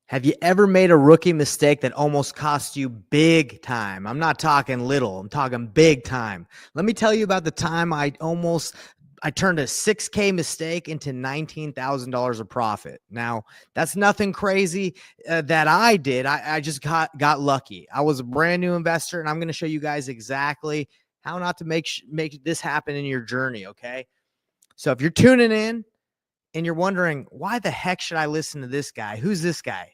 Have you ever made a rookie mistake that almost cost you big time? I'm not talking little, I'm talking big time. Let me tell you about the time I turned a 6K mistake into $19,000 of profit. Now, that's nothing crazy that I did. I just got lucky. I was a brand new investor, and I'm going to show you guys exactly how not to make this happen in your journey, okay? So if you're tuning in and you're wondering, why the heck should I listen to this guy? Who's this guy?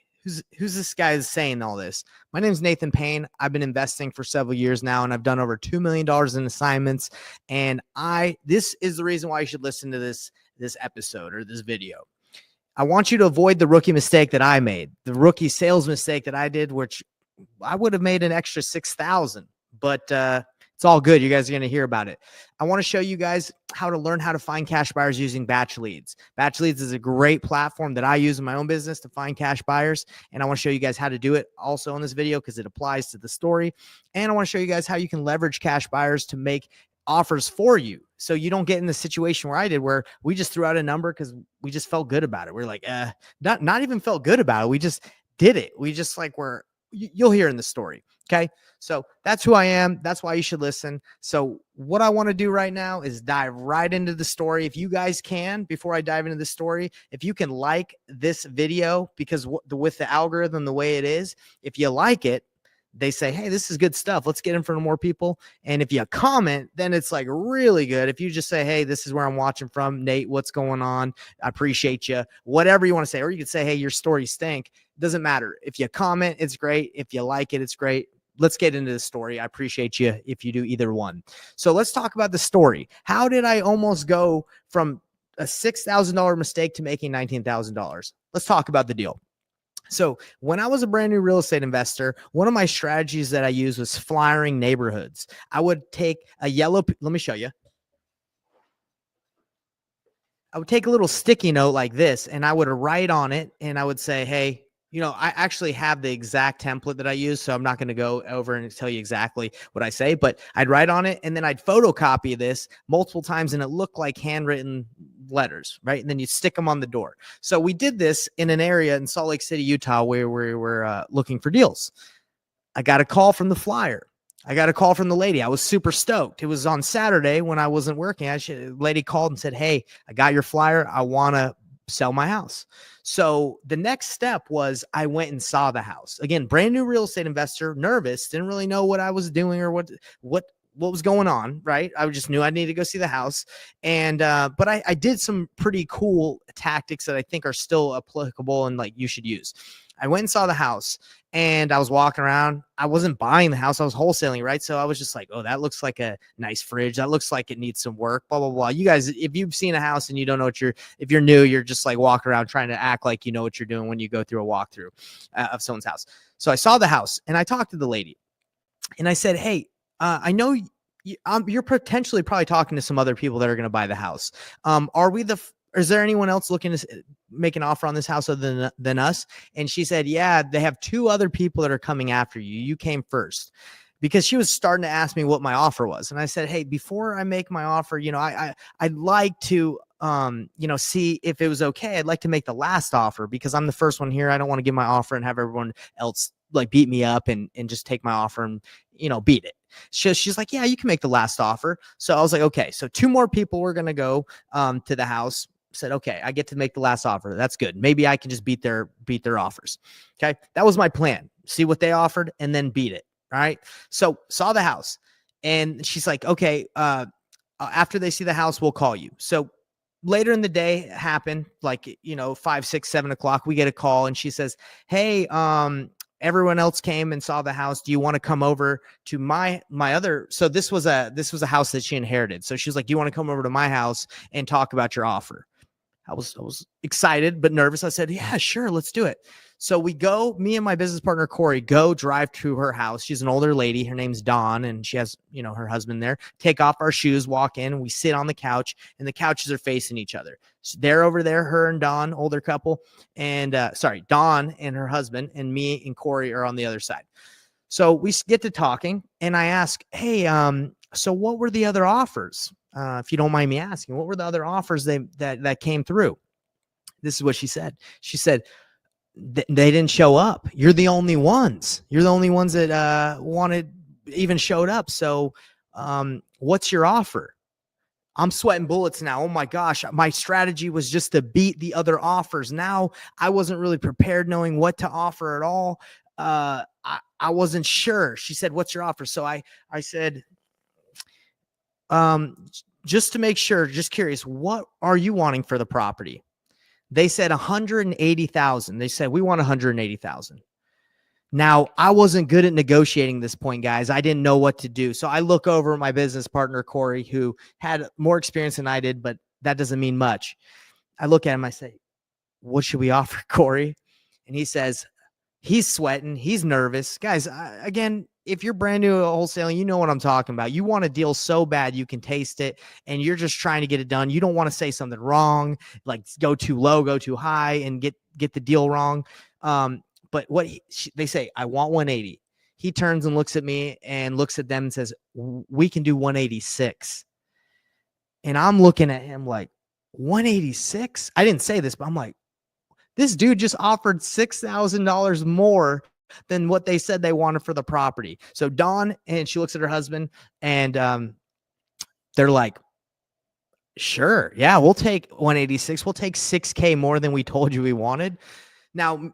Who's this guy that's saying all this? My name is Nathan Payne. I've been investing for several years now, and I've done over $2 million in assignments. And this is the reason why you should listen to this episode or this video. I want you to avoid the rookie mistake that I made, the rookie sales mistake that I did, which I would have made an extra 6,000, but it's all good. You guys are going to hear about it. I want to show you guys how to learn how to find cash buyers using Batch Leads. Batch Leads is a great platform that I use in my own business to find cash buyers. And I want to show you guys how to do it also in this video because it applies to the story. And I want to show you guys how you can leverage cash buyers to make offers for you, so you don't get in the situation where I did, where we just threw out a number because we just felt good about it. We're like, not even felt good about it. We just did it. We just you'll hear in the story. Okay. So that's who I am. That's why you should listen. So what I want to do right now is dive right into the story. If you guys can, before I dive into the story, if you can like this video, because with the algorithm, the way it is, if you like it, they say, hey, this is good stuff. Let's get in front of more people. And if you comment, then it's like really good. If you just say, hey, this is where I'm watching from, Nate, what's going on? I appreciate you. Whatever you want to say, or you could say, hey, your story stink. Doesn't matter. If you comment, it's great. If you like it, it's great. Let's get into the story. I appreciate you if you do either one. So let's talk about the story. How did I almost go from a $6,000 mistake to making $19,000? Let's talk about the deal. So when I was a brand new real estate investor, one of my strategies that I used was flyering neighborhoods. I would take let me show you. I would take a little sticky note like this, and I would write on it, and I would say, hey, I actually have the exact template that I use, so I'm not going to go over and tell you exactly what I say, but I'd write on it, and then I'd photocopy this multiple times, and it looked like handwritten letters, right? And then you stick them on the door. So we did this in an area in Salt Lake City, Utah, where we were looking for deals. I got a call from the flyer. I got a call from the lady. I was super stoked. It was on Saturday when I wasn't working. The lady called and said, hey, I got your flyer. I want to sell my house. So the next step was I went and saw the house. Again, brand new real estate investor, nervous, didn't really know what I was doing or what was going on, right? I just knew I needed to go see the house. And, but I did some pretty cool tactics that I think are still applicable and like you should use. I went and saw the house, and I was walking around. I wasn't buying the house. I was wholesaling, right? So I was just like, oh, that looks like a nice fridge. That looks like it needs some work, blah, blah, blah. You guys, if you've seen a house and you don't know if you're new, you're just like walking around trying to act like you know what you're doing when you go through a walkthrough of someone's house. So I saw the house, and I talked to the lady, and I said, hey, I know you're potentially probably talking to some other people that are going to buy the house. Is there anyone else looking to make an offer on this house other than us? And she said, yeah, they have two other people that are coming after you. You came first. Because she was starting to ask me what my offer was. And I said, hey, before I make my offer, I'd like to, see if it was okay. I'd like to make the last offer because I'm the first one here. I don't want to give my offer and have everyone else like beat me up and just take my offer and, beat it. She's like, yeah, you can make the last offer. So I was like, okay, so two more people were going to go to the house. Said, okay, I get to make the last offer. That's good. Maybe I can just beat their offers. Okay. That was my plan. See what they offered and then beat it. All right. So saw the house, and she's like, okay, after they see the house, we'll call you. So later in the day it happened, like, 5, 6, 7 o'clock, we get a call, and she says, hey, everyone else came and saw the house. Do you want to come over to my other? So this was a house that she inherited. So she was like, do you want to come over to my house and talk about your offer? I was excited, but nervous. I said, yeah, sure. Let's do it. So we go, me and my business partner, Corey, drive to her house. She's an older lady. Her name's Dawn, and she has, her husband there. Take off our shoes, walk in, and we sit on the couch, and the couches are facing each other. So they're over there, her and Dawn, older couple, and Dawn and her husband, and me and Corey are on the other side. So we get to talking, and I ask, hey, so what were the other offers? If you don't mind me asking, what were the other offers that came through? This is what she said. She said, they didn't show up. You're the only ones. You're the only ones that even showed up. So what's your offer? I'm sweating bullets now. Oh my gosh. My strategy was just to beat the other offers. Now I wasn't really prepared knowing what to offer at all. I wasn't sure. She said, what's your offer? So I said, just to make sure, just curious, what are you wanting for the property? They said 180,000. They said, we want 180,000. Now, I wasn't good at negotiating this point, guys. I didn't know what to do. So I look over at my business partner, Corey, who had more experience than I did, but that doesn't mean much. I look at him, I say, what should we offer, Corey? And he says, he's sweating. He's nervous. Guys, again, if you're brand new at wholesaling, you know what I'm talking about. You want a deal so bad you can taste it, and you're just trying to get it done. You don't want to say something wrong, like go too low, go too high, and get the deal wrong. But what they say, I want 180. He turns and looks at me and looks at them and says, we can do 186. And I'm looking at him like, 186? I didn't say this, but I'm like, this dude just offered $6,000 more than what they said they wanted for the property. So Dawn, and she looks at her husband, and they're like, sure, yeah, we'll take 186. We'll take $6K more than we told you we wanted. Now,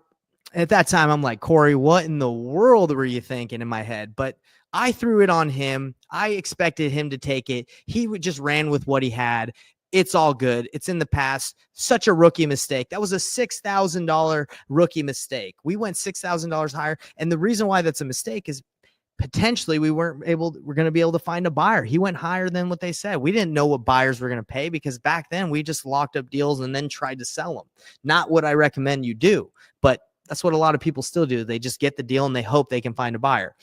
at that time, I'm like, Corey, what in the world were you thinking in my head? But I threw it on him. I expected him to take it. He just ran with what he had. It's all good. It's in the past. Such a rookie mistake. That was a $6,000 rookie mistake. We went $6,000 higher. And the reason why that's a mistake is potentially we're going to be able to find a buyer. He went higher than what they said. We didn't know what buyers were going to pay, because back then we just locked up deals and then tried to sell them. Not what I recommend you do, but that's what a lot of people still do. They just get the deal and they hope they can find a buyer.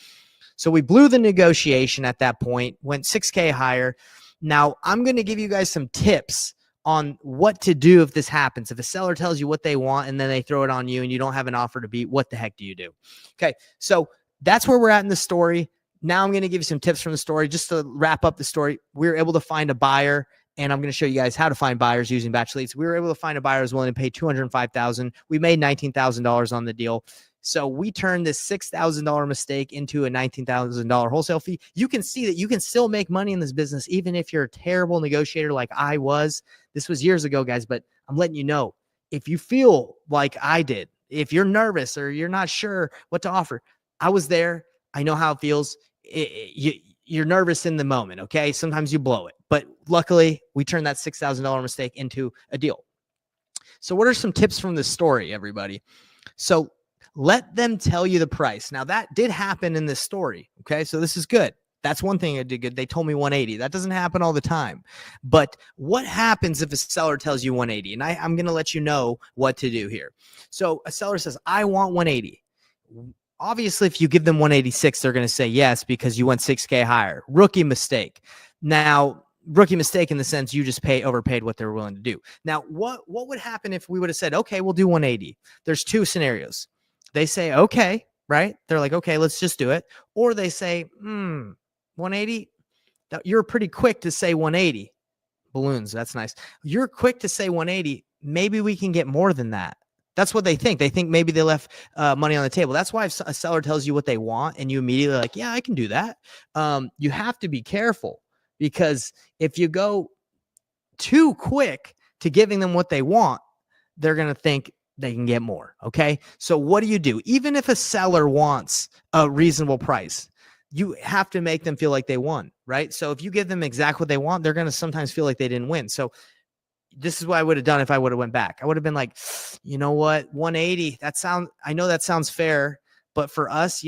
So we blew the negotiation at that point, went $6K higher. Now I'm going to give you guys some tips on what to do if this happens. If a seller tells you what they want and then they throw it on you and you don't have an offer to beat, what the heck do you do? Okay, so that's where we're at in the story. Now I'm going to give you some tips from the story. Just to wrap up the story, we were able to find a buyer, and I'm going to show you guys how to find buyers using Batch Leads. We were able to find a buyer who was willing to pay $205,000. We made $19,000 on the deal. So we turned this $6,000 mistake into a $19,000 wholesale fee. You can see that you can still make money in this business, even if you're a terrible negotiator like I was. This was years ago, guys, but I'm letting you know, if you feel like I did, if you're nervous or you're not sure what to offer, I was there. I know how it feels. You're nervous in the moment, okay? Sometimes you blow it. But luckily, we turned that $6,000 mistake into a deal. So what are some tips from this story, everybody? So let them tell you the price. Now, that did happen in this story, okay? So this is good. That's one thing I did good. They told me 180. That doesn't happen all the time. But what happens if a seller tells you 180? And I'm going to let you know what to do here. So a seller says, I want 180. Obviously, if you give them 186, they're going to say yes because you went $6K higher. Rookie mistake. Now, rookie mistake in the sense you just overpaid what they were willing to do. Now, what would happen if we would have said, okay, we'll do 180? There's two scenarios. They say, okay, right? They're like, okay, let's just do it. Or they say, 180? You're pretty quick to say 180. Balloons, that's nice. You're quick to say 180. Maybe we can get more than that. That's what they think. They think maybe they left money on the table. That's why if a seller tells you what they want and you immediately like, yeah, I can do that. You have to be careful, because if you go too quick to giving them what they want, they're going to think they can get more. Okay. So what do you do? Even if a seller wants a reasonable price, you have to make them feel like they won, right? So if you give them exactly what they want, they're going to sometimes feel like they didn't win. So this is what I would have done if I would have went back. I would have been like, you know what, 180, I know that sounds fair, but for us,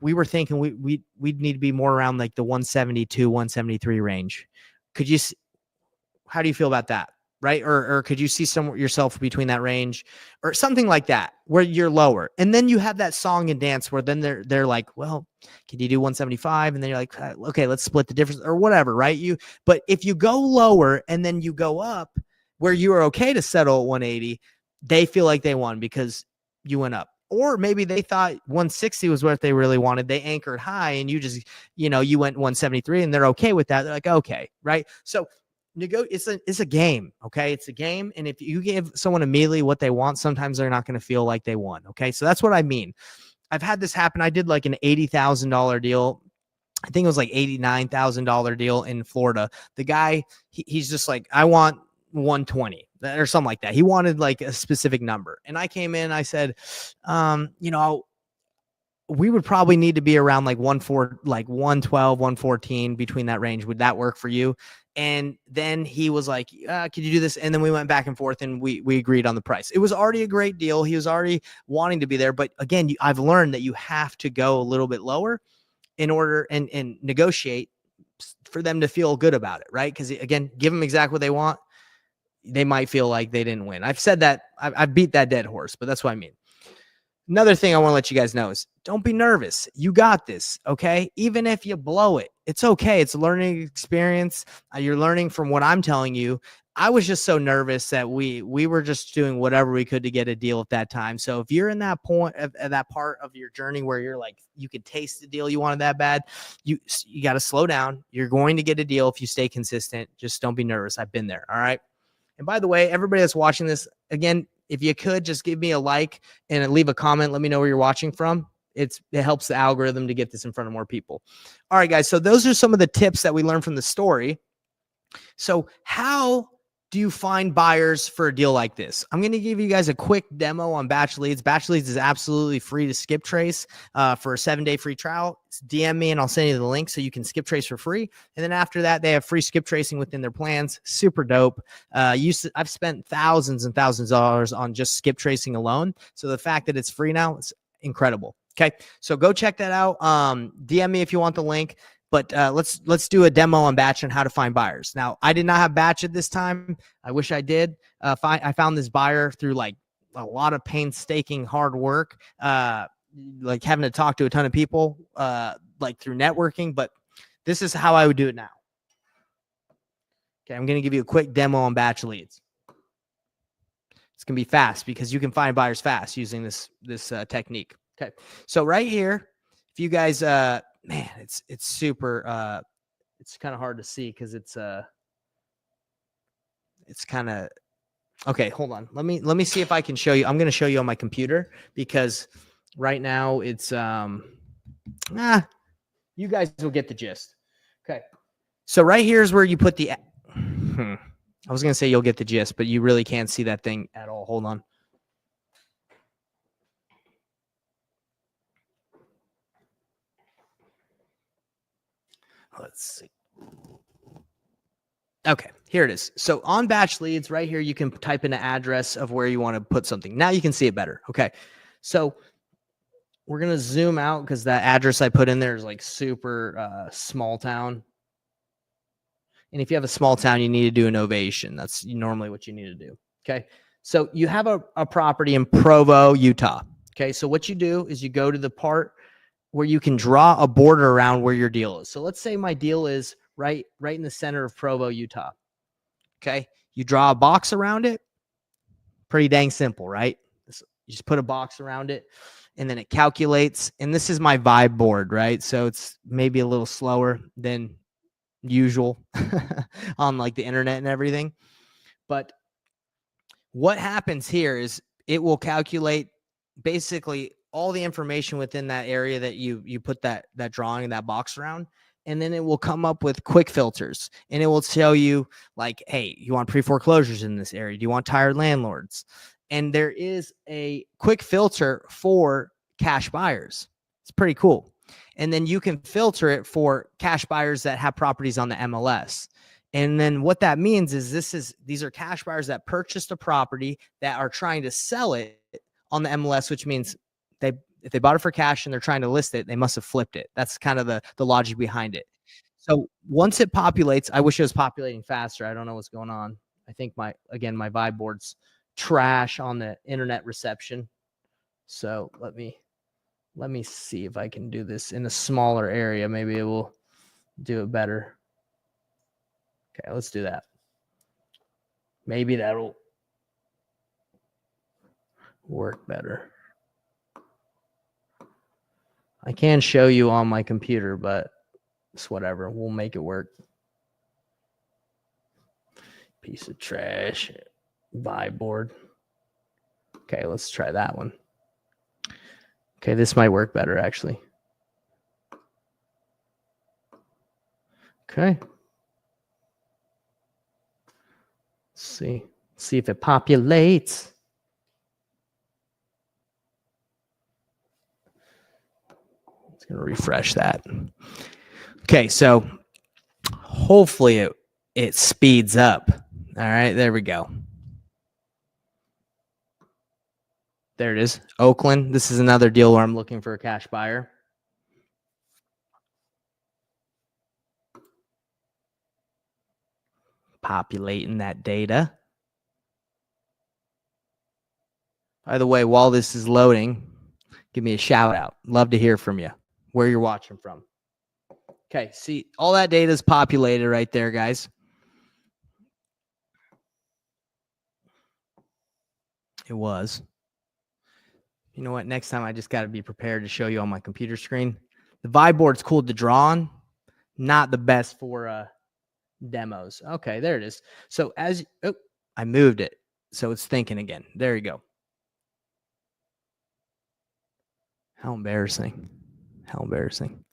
we were thinking we'd need to be more around like the 172, 173 range. How do you feel about that? Right? Or could you see yourself between that range or something like that where you're lower? And then you have that song and dance where then they're like, well, can you do 175? And then you're like, okay, let's split the difference or whatever, right? But if you go lower and then you go up where you are okay to settle at 180, they feel like they won because you went up. Or maybe they thought 160 was what they really wanted. They anchored high and you just, you went 173 and they're okay with that. They're like, okay, right? So it's a game. Okay. It's a game. And if you give someone immediately what they want, sometimes they're not going to feel like they won. Okay. So that's what I mean. I've had this happen. I did like an $80,000 deal. I think it was like $89,000 deal in Florida. The guy, he's just like, I want 120 or something like that. He wanted like a specific number. And I came in, I said, we would probably need to be around like 112, 114 between that range. Would that work for you? And then he was like, could you do this? And then we went back and forth and we agreed on the price. It was already a great deal. He was already wanting to be there. But again, I've learned that you have to go a little bit lower in order and negotiate for them to feel good about it. Right. Because again, give them exactly what they want. They might feel like they didn't win. I've said that. I've beat that dead horse, but that's what I mean. Another thing I want to let you guys know is don't be nervous. You got this, okay? Even if you blow it, it's okay. It's a learning experience. You're learning from what I'm telling you. I was just so nervous that we were just doing whatever we could to get a deal at that time. So if you're in that point of that part of your journey where you're like, you could taste the deal you wanted that bad, you got to slow down. You're going to get a deal if you stay consistent. Just don't be nervous. I've been there, all right? And by the way, everybody that's watching this, again, if you could just give me a like and leave a comment, let me know where you're watching from. It helps the algorithm to get this in front of more people. All right, guys. So those are some of the tips that we learned from the story. So how do you find buyers for a deal like this? I'm going to give you guys a quick demo on Batch Leads. Batch Leads is absolutely free to skip trace for a 7-day free trial. DM me and I'll send you the link so you can skip trace for free. And then after that, they have free skip tracing within their plans. Super dope. I've spent thousands and thousands of dollars on just skip tracing alone. So the fact that it's free now is incredible. Okay. So go check that out. DM me if you want the link. But let's do a demo on Batch and how to find buyers. Now, I did not have Batch at this time. I wish I did. I found this buyer through like a lot of painstaking hard work, like having to talk to a ton of people, like through networking. But this is how I would do it now. Okay, I'm going to give you a quick demo on Batch Leads. It's going to be fast because you can find buyers fast using this technique. Okay, so right here, if you guys man, it's super it's kind of hard to see because it's kind of okay. Hold on, let me see if I can show you. I'm going to show you on my computer because right now it's you guys will get the gist. Okay, so right here is where you put the I was going to say you'll get the gist, but you really can't see that thing at all. Hold on. Let's see. Okay, here it is. So on Batch Leads, right here, you can type in an address of where you want to put something. Now you can see it better. Okay, so we're going to zoom out because that address I put in there is like super small town. And if you have a small town, you need to do an ovation. That's normally what you need to do. Okay, so you have a property in Provo, Utah. Okay, so what you do is you go to the part where you can draw a border around where your deal is. So let's say my deal is right in the center of Provo, Utah. Okay. You draw a box around it. Pretty dang simple, right? You just put a box around it and then it calculates. And this is my vibe board, right? So it's maybe a little slower than usual on like the internet and everything. But what happens here is it will calculate basically all the information within that area that you put that drawing, that box around. And then it will come up with quick filters and it will tell you like, hey, you want pre-foreclosures in this area? Do you want tired landlords? And there is a quick filter for cash buyers. It's pretty cool. And then you can filter it for cash buyers that have properties on the MLS. And then what that means is these are cash buyers that purchased a property that are trying to sell it on the MLS, which means if they bought it for cash and they're trying to list it, they must have flipped it. That's kind of the logic behind it. So once it populates, I wish it was populating faster. I don't know what's going on. I think my vibe board's trash on the internet reception. So let me see if I can do this in a smaller area. Maybe it will do it better. Okay, let's do that. Maybe that'll work better. I can show you on my computer, but it's whatever. We'll make it work. Piece of trash. Vibe board. Okay, let's try that one. Okay, this might work better actually. Okay. Let's see. See if it populates. It's going to refresh that. Okay, so hopefully it speeds up. All right, there we go. There it is. Oakland. This is another deal where I'm looking for a cash buyer. Populating that data. By the way, while this is loading, give me a shout out. Love to hear from you, where you're watching from. Okay, see, all that data is populated right there, guys. It was. You know what? Next time I just got to be prepared to show you on my computer screen. The Vibe board's cool to draw on, not the best for demos. Okay, there it is. So as I moved it, so it's thinking again. There you go. How embarrassing. How embarrassing.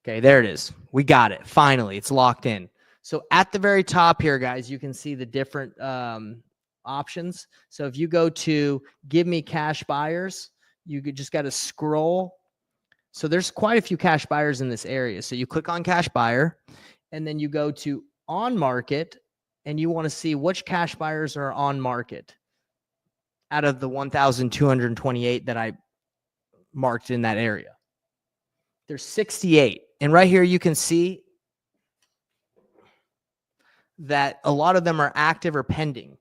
Okay, there it is. We got it. Finally, it's locked in. So at the very top here, guys, you can see the different options. So if you go to give me cash buyers, you just got to scroll. So there's quite a few cash buyers in this area. So you click on cash buyer and then you go to on market and you want to see which cash buyers are on market out of the 1,228 that I marked in that area. There's 68. And right here, you can see that a lot of them are active or pending.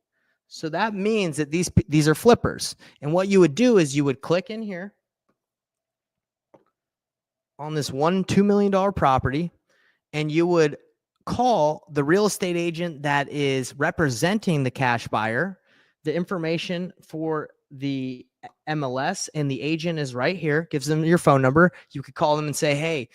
So that means that these are flippers. And what you would do is you would click in here on this $2 million property, and you would call the real estate agent that is representing the cash buyer. The information for the MLS and the agent is right here. Gives them your phone number. You could call them and say, hey,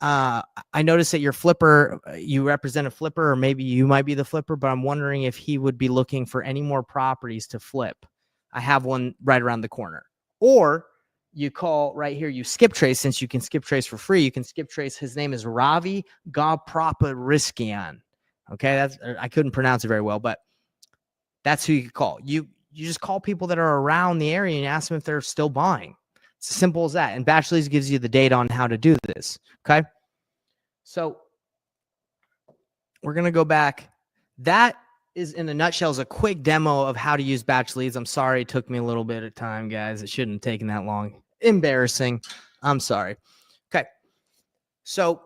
I noticed that your flipper, you represent a flipper, or maybe you might be the flipper, but I'm wondering if he would be looking for any more properties to flip. I have one right around the corner. Or you call right here, you skip trace. Since you can skip trace for free, you can skip trace. His name is Ravi Gopropariskian. Okay, I couldn't pronounce it very well, but that's who you could call. You just call people that are around the area and ask them if they're still buying. It's as simple as that. And Batchley's gives you the data on how to do this. Okay. So we're going to go back. That is, in a nutshell, is a quick demo of how to use Batch Leads. I'm sorry it took me a little bit of time, guys. It shouldn't have taken that long. Embarrassing. I'm sorry. Okay. So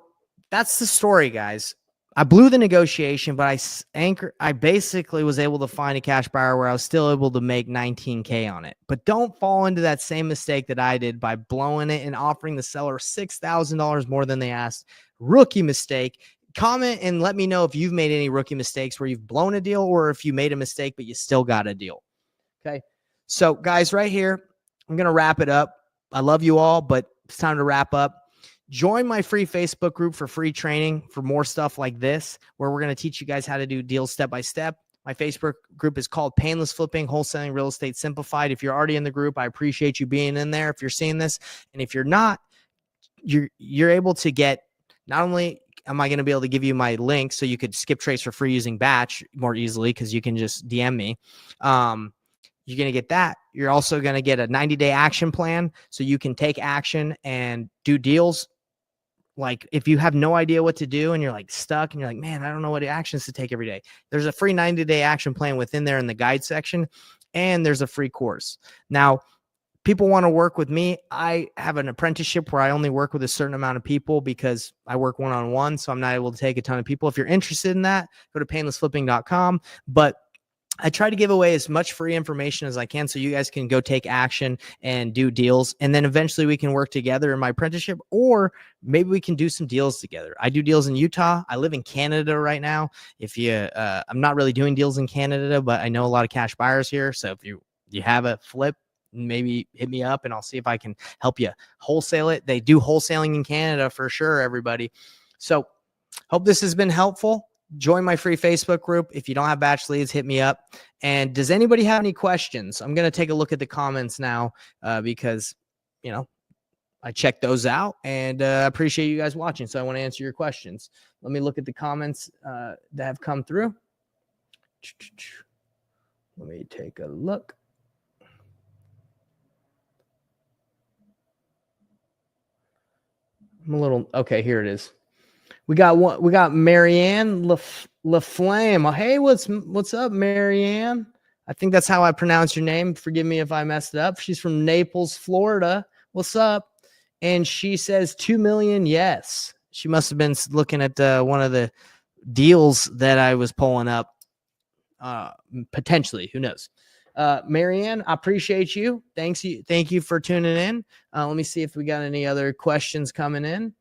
that's the story, guys. I blew the negotiation, but I basically was able to find a cash buyer where I was still able to make $19K on it. But don't fall into that same mistake that I did by blowing it and offering the seller $6,000 more than they asked. Rookie mistake. Comment and let me know if you've made any rookie mistakes where you've blown a deal, or if you made a mistake but you still got a deal. Okay. So guys, right here, I'm going to wrap it up. I love you all, but it's time to wrap up. Join my free Facebook group for free training for more stuff like this, where we're going to teach you guys how to do deals step by step. My Facebook group is called Painless Flipping, Wholesaling Real Estate Simplified. If you're already in the group, I appreciate you being in there if you're seeing this. And if you're not, you're able to get, not only am I going to be able to give you my link so you could skip trace for free using Batch more easily because you can just DM me. You're going to get that. You're also going to get a 90-day action plan so you can take action and do deals. Like if you have no idea what to do and you're like stuck and you're like, man, I don't know what actions to take every day. There's a free 90-day action plan within there in the guide section, and there's a free course. Now, people want to work with me. I have an apprenticeship where I only work with a certain amount of people because I work one-on-one, so I'm not able to take a ton of people. If you're interested in that, go to painlessflipping.com. But I try to give away as much free information as I can so you guys can go take action and do deals. And then eventually we can work together in my apprenticeship, or maybe we can do some deals together. I do deals in Utah. I live in Canada right now. If you, I'm not really doing deals in Canada, but I know a lot of cash buyers here. So if you have a flip, maybe hit me up and I'll see if I can help you wholesale it. They do wholesaling in Canada for sure, everybody. So hope this has been helpful. join my free Facebook group. If you don't have batch leads, hit me up. And does anybody have any questions? I'm going to take a look at the comments now because, I checked those out and appreciate you guys watching. So I want to answer your questions. Let me look at the comments that have come through. Let me take a look. Okay, here it is. We got Marianne LaFlame. Hey, what's up, Marianne? I think that's how I pronounce your name. Forgive me if I messed it up. She's from Naples, Florida. What's up? And she says 2 million. Yes. She must have been looking at one of the deals that I was pulling up. Potentially, who knows? Marianne, I appreciate you. Thank you for tuning in. Let me see if we got any other questions coming in.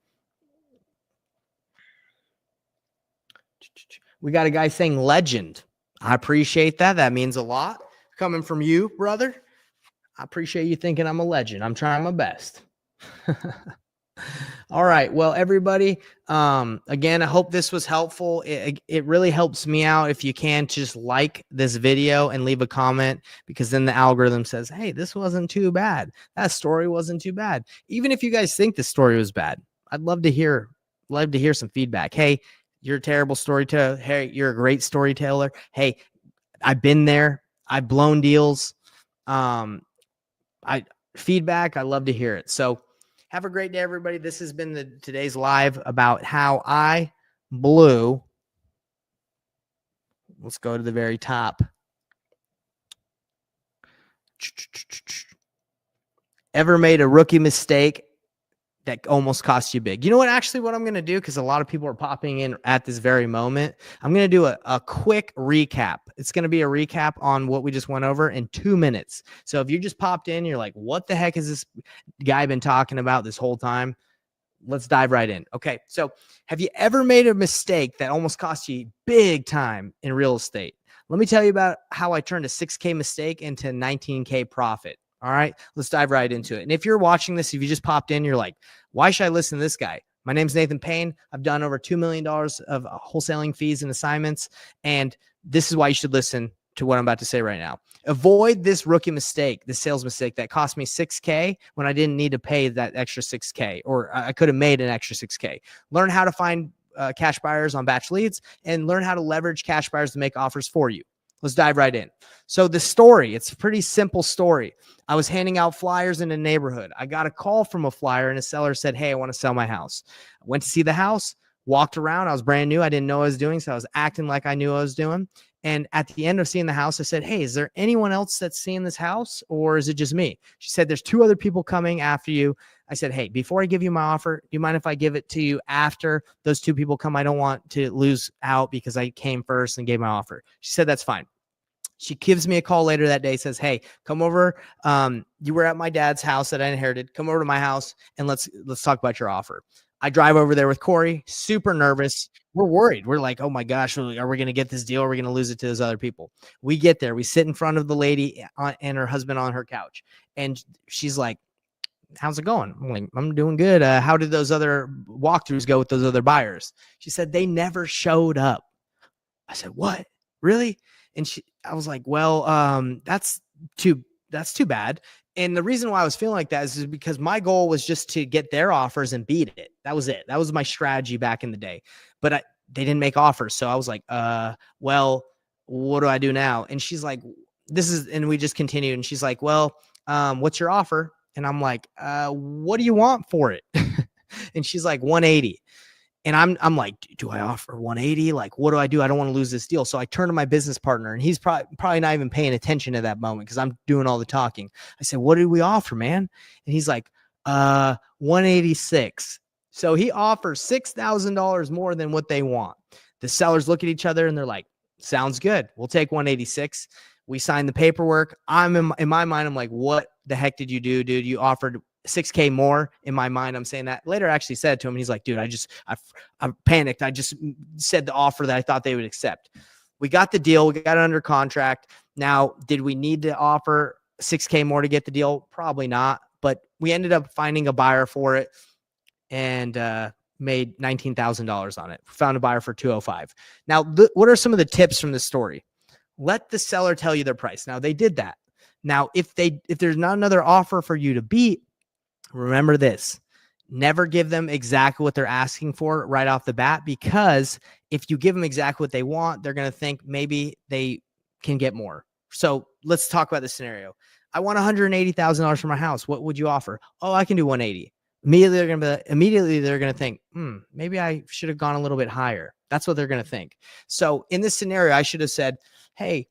We got a guy saying legend. I appreciate that. That means a lot coming from you, brother. I appreciate you thinking I'm a legend. I'm trying my best. All right. Well, everybody, again, I hope this was helpful. It really helps me out if you can just like this video and leave a comment, because then the algorithm says, hey, this wasn't too bad. That story wasn't too bad. Even if you guys think the story was bad, I'd love to hear some feedback. Hey, you're a terrible storyteller. Hey, you're a great storyteller. Hey, I've been there. I've blown deals. Feedback. I love to hear it. So have a great day, everybody. This has been today's live about how I blew. Let's go to the very top. Ever made a rookie mistake that almost cost you big? You know what? Actually, what I'm going to do, because a lot of people are popping in at this very moment, I'm going to do a quick recap. It's going to be a recap on what we just went over in 2 minutes. So if you just popped in, you're like, what the heck has this guy been talking about this whole time? Let's dive right in. Okay. So have you ever made a mistake that almost cost you big time in real estate? Let me tell you about how I turned a 6K mistake into 19K profit. All right, let's dive right into it. And if you're watching this, if you just popped in, you're like, why should I listen to this guy? My name's Nathan Payne. I've done over $2 million of wholesaling fees and assignments. And this is why you should listen to what I'm about to say right now. Avoid this rookie mistake, this sales mistake that cost me 6K when I didn't need to pay that extra 6K, or I could have made an extra 6K. Learn how to find cash buyers on batch leads, and learn how to leverage cash buyers to make offers for you. Let's dive right in. So the story, it's a pretty simple story. I was handing out flyers in a neighborhood. I got a call from a flyer, and a seller said, hey, I want to sell my house. I went to see the house, walked around. I was brand new. I didn't know what I was doing, so I was acting like I knew what I was doing. And at the end of seeing the house, I said, hey, is there anyone else that's seeing this house, or is it just me? She said, there's 2 other people coming after you. I said, hey, before I give you my offer, do you mind if I give it to you after those 2 people come? I don't want to lose out because I came first and gave my offer. She said, that's fine. She gives me a call later that day, says, hey, come over. You were at my dad's house that I inherited. Come over to my house and let's talk about your offer. I drive over there with Corey, super nervous. We're worried. We're like, oh my gosh, are we going to get this deal? Or are we going to lose it to those other people? We get there. We sit in front of the lady and her husband on her couch. And she's like, how's it going? I'm like, I'm doing good. How did those other walkthroughs go with those other buyers? She said, they never showed up. I said, what? Really? And I was like, well, that's too bad. And the reason why I was feeling like that is because my goal was just to get their offers and beat it. That was it. That was my strategy back in the day. But they didn't make offers. So I was like, well, what do I do now? And she's like, and we just continued. And she's like, well, what's your offer? And I'm like, what do you want for it? And she's like, 180. And I'm like, do I offer 180? Like, what do? I don't want to lose this deal. So I turn to my business partner, and he's probably not even paying attention at that moment because I'm doing all the talking. I said, what do we offer, man? And he's like, 186. So he offers $6,000 more than what they want. The sellers look at each other and they're like, sounds good. We'll take 186. We signed the paperwork. I'm in my mind, I'm like, what the heck did you do, dude? You offered 6K more. In my mind, I'm saying that. Later I actually said to him, he's like, dude, I panicked. I just said the offer that I thought they would accept. We got the deal. We got it under contract. Now, did we need to offer 6K more to get the deal? Probably not, but we ended up finding a buyer for it. And made $19,000 on it. Found a buyer for 205. Now, what are some of the tips from this story? Let the seller tell you their price. Now, they did that. Now, if there's not another offer for you to beat, remember this. Never give them exactly what they're asking for right off the bat, because if you give them exactly what they want, they're going to think maybe they can get more. So let's talk about this scenario. I want $180,000 for my house. What would you offer? Oh, I can do 180. Immediately they're going to think, maybe I should have gone a little bit higher. That's what they're going to think. So in this scenario, I should have said, hey,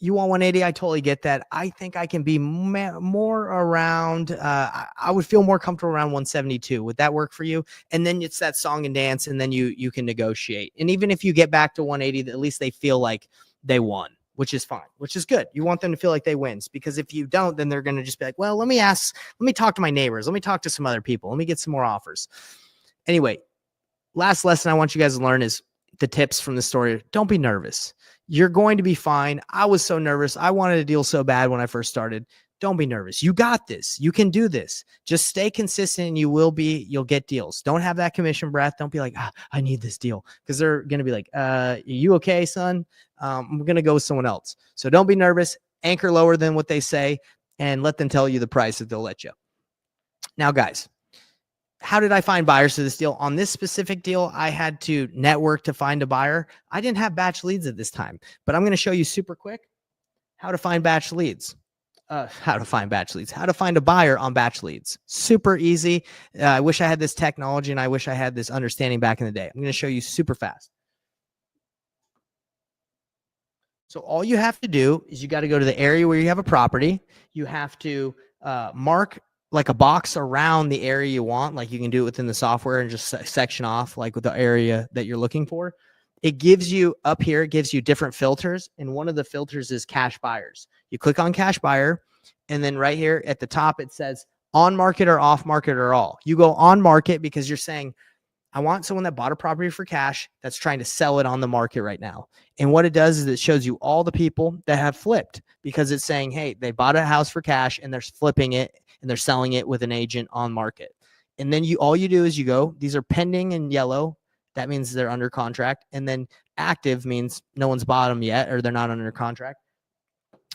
you want 180? I totally get that. I think I can be more around, I would feel more comfortable around 172. Would that work for you? And then it's that song and dance, and then you can negotiate. And even if you get back to 180, at least they feel like they won, which is fine, which is good. You want them to feel like they wins, because if you don't, then they're going to just be like, well, let me talk to my neighbors. Let me talk to some other people. Let me get some more offers. Anyway, last lesson I want you guys to learn is the tips from the story. Don't be nervous. You're going to be fine. I was so nervous. I wanted a deal so bad when I first started. Don't be nervous. You got this. You can do this. Just stay consistent and you'll get deals. Don't have that commission breath. Don't be like, I need this deal, because they're going to be like, you okay, son? I'm going to go with someone else. So don't be nervous. Anchor lower than what they say and let them tell you the price that they'll let you. Now, guys, how did I find buyers for this deal? On this specific deal, I had to network to find a buyer. I didn't have batch leads at this time, but I'm going to show you super quick how to find batch leads. How to find a buyer on batch leads. Super easy. I wish I had this technology and I wish I had this understanding back in the day. I'm going to show you super fast. So all you have to do is you got to go to the area where you have a property. You have to mark like a box around the area you want. Like you can do it within the software and just section off like with the area that you're looking for. It gives you up here, it gives you different filters. And one of the filters is cash buyers. You click on cash buyer. And then right here at the top, it says on market or off market or all. You go on market because you're saying, I want someone that bought a property for cash that's trying to sell it on the market right now. And what it does is it shows you all the people that have flipped, because it's saying, hey, they bought a house for cash and they're flipping it and they're selling it with an agent on market. And then all you do is you go, these are pending in yellow. That means they're under contract. And then active means no one's bought them yet or they're not under contract.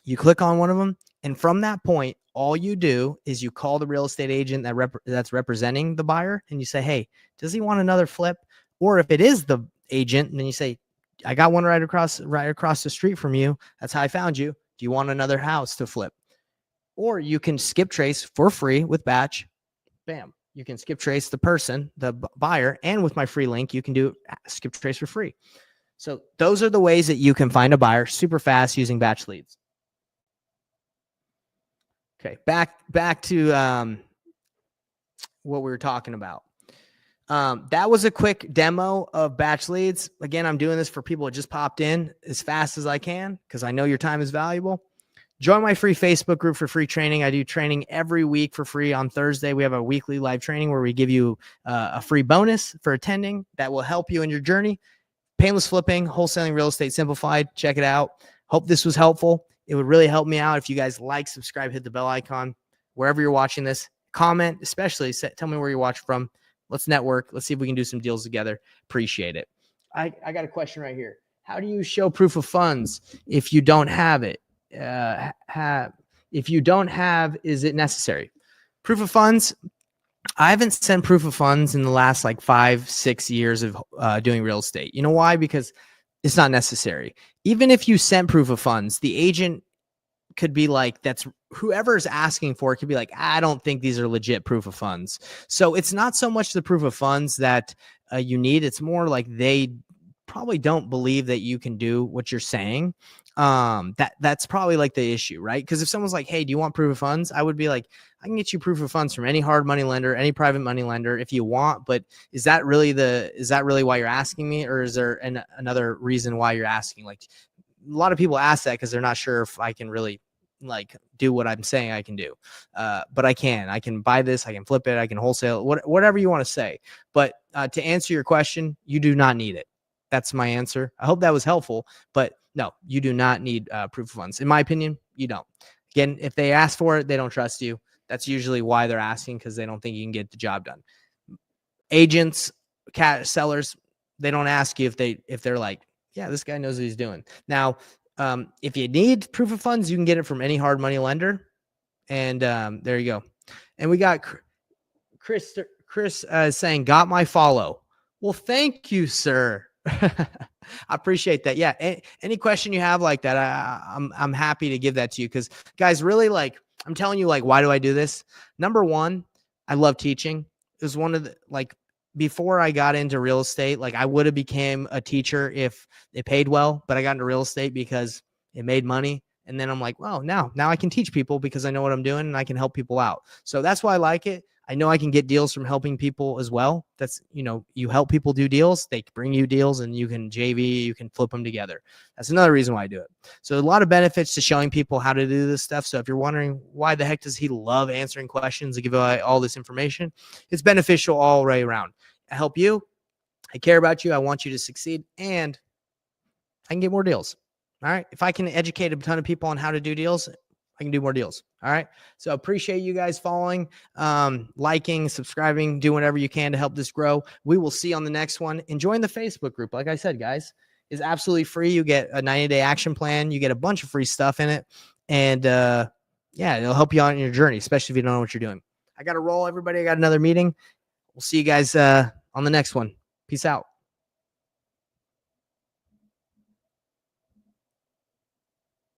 You click on one of them. And from that point, all you do is you call the real estate agent that's representing the buyer and you say, hey, does he want another flip? Or if it is the agent, and then you say, I got one right across the street from you. That's how I found you. Do you want another house to flip? Or you can skip trace for free with batch. Bam. You can skip trace the person, the buyer, and with my free link, you can do skip trace for free. So those are the ways that you can find a buyer super fast using batch leads. Okay, back to what we were talking about. That was a quick demo of batch leads. Again, I'm doing this for people that just popped in as fast as I can because I know your time is valuable. Join my free Facebook group for free training. I do training every week for free. On Thursday, we have a weekly live training where we give you a free bonus for attending that will help you in your journey. Painless flipping, wholesaling real estate simplified. Check it out. Hope this was helpful. It would really help me out if you guys like, subscribe, hit the bell icon wherever you're watching this. Comment, especially tell me where you watch from. Let's network. Let's see if we can do some deals together. Appreciate it. I got a question right here. How do you show proof of funds if you don't have it? If you don't have, is it necessary? Proof of funds. I haven't sent proof of funds in the last like 5-6 years of doing real estate. You know why? Because it's not necessary. Even if you sent proof of funds, the agent could be like, that's whoever's asking for it could be like, I don't think these are legit proof of funds. So it's not so much the proof of funds that you need. It's more like they probably don't believe that you can do what you're saying. That's probably like the issue, right? Because if someone's like, hey, do you want proof of funds? I would be like, I can get you proof of funds from any hard money lender, any private money lender if you want, but is that really why you're asking me? Or is there another reason why you're asking? Like a lot of people ask that because they're not sure if I can really like do what I'm saying I can do. But I can buy this, I can flip it, I can wholesale, whatever you want to say. But to answer your question, you do not need it. That's my answer. I hope that was helpful, but no, you do not need proof of funds. In my opinion, you don't. Again, if they ask for it, they don't trust you. That's usually why they're asking, because they don't think you can get the job done. Agents, cat sellers, they don't ask you if they're like, yeah, this guy knows what he's doing. Now, if you need proof of funds, you can get it from any hard money lender. And there you go. And we got Chris saying, got my follow. Well, thank you, sir. I appreciate that. Yeah. Any question you have like that, I'm happy to give that to you. Cause guys, really, like, I'm telling you, like, why do I do this? Number one, I love teaching. It was one of the, like, before I got into real estate, like, I would have became a teacher if it paid well, but I got into real estate because it made money. And then I'm like, well, now I can teach people because I know what I'm doing and I can help people out. So that's why I like it. I know I can get deals from helping people as well. That's, you help people do deals, they bring you deals and you can JV, you can flip them together. That's another reason why I do it. So a lot of benefits to showing people how to do this stuff. So if you're wondering why the heck does he love answering questions and give away all this information, it's beneficial all the way around. I help you. I care about you. I want you to succeed and I can get more deals. All right. If I can educate a ton of people on how to do deals, I can do more deals. All right. So appreciate you guys following, liking, subscribing, do whatever you can to help this grow. We will see you on the next one. And join the Facebook group. Like I said, guys, is absolutely free. You get a 90-day action plan. You get a bunch of free stuff in it. And yeah, it'll help you on your journey, especially if you don't know what you're doing. I got to roll, everybody. I got another meeting. We'll see you guys on the next one. Peace out.